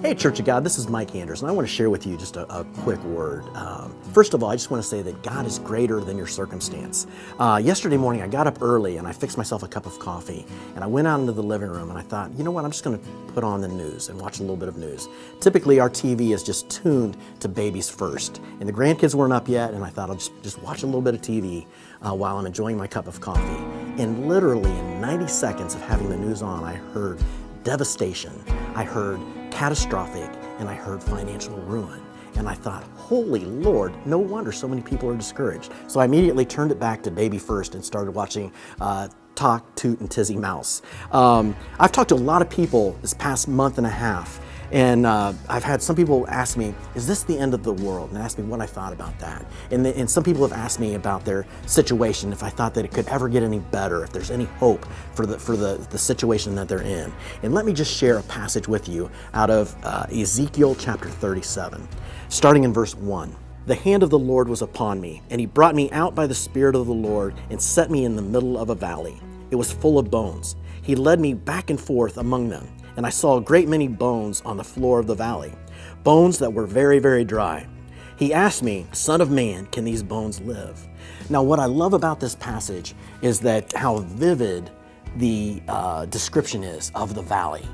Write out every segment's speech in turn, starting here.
Hey, Church of God, this is Mike Anders, and I want to share with you just a quick word. First of all, I just want to say that God is greater than your circumstance. Yesterday morning, I got up early and I fixed myself a cup of coffee, and I went out into the living room and I thought, you know what, I'm just going to put on the news and watch a little bit of news. Typically, our TV is just tuned to babies first, and the grandkids weren't up yet, and I thought I'll just watch a little bit of TV while I'm enjoying my cup of coffee. And literally in 90 seconds of having the news on, I heard devastation, I heard catastrophic, and I heard financial ruin. And I thought, holy Lord, no wonder so many people are discouraged. So I immediately turned it back to baby first and started watching Talk, Toot, and Tizzy Mouse. I've talked to a lot of people this past month and a half, and I've had some people ask me, is this the end of the world? And ask me what I thought about that. And some people have asked me about their situation, if I thought that it could ever get any better, if there's any hope for the situation that they're in. And let me just share a passage with you out of Ezekiel chapter 37, starting in verse 1. The hand of the Lord was upon me, and he brought me out by the Spirit of the Lord and set me in the middle of a valley. It was full of bones. He led me back and forth among them, and I saw a great many bones on the floor of the valley, bones that were very, very dry. He asked me, Son of man, can these bones live? Now, what I love about this passage is that how vivid the description is of the valley.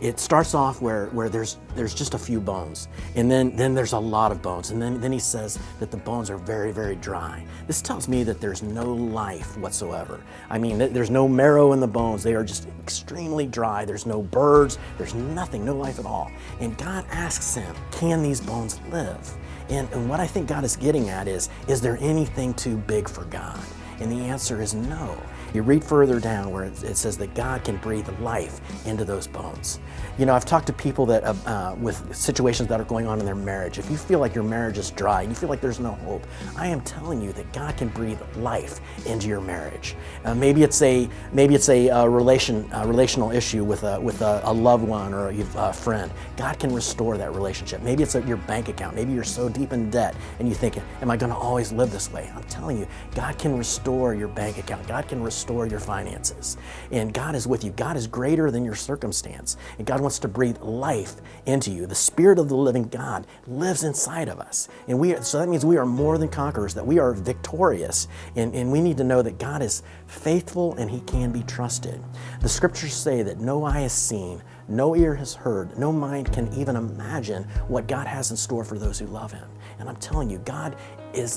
It starts off where there's just a few bones, and then there's a lot of bones, and then he says that the bones are very, very dry. This tells me that there's no life whatsoever. I mean, there's no marrow in the bones. They are just extremely dry. There's no birds. There's nothing, no life at all. And God asks him, can these bones live? And what I think God is getting at is there anything too big for God? And the answer is no. You read further down where it says that God can breathe life into those bones. You know, I've talked to people that with situations that are going on in their marriage. If you feel like your marriage is dry and you feel like there's no hope, I am telling you that God can breathe life into your marriage. Maybe it's a relational issue with a loved one or a friend. God can restore that relationship. Maybe it's your bank account. Maybe you're so deep in debt and you think, am I going to always live this way? I'm telling you, God can restore your bank account. God can restore your finances. And God is with you. God is greater than your circumstance. And God wants to breathe life into you. The Spirit of the living God lives inside of us. And so that means we are more than conquerors, that we are victorious. And we need to know that God is faithful and he can be trusted. The scriptures say that no eye has seen, no ear has heard, no mind can even imagine what God has in store for those who love him. And I'm telling you, God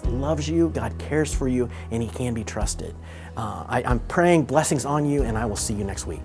loves you, God cares for you, and he can be trusted. I'm praying blessings on you, and I will see you next week.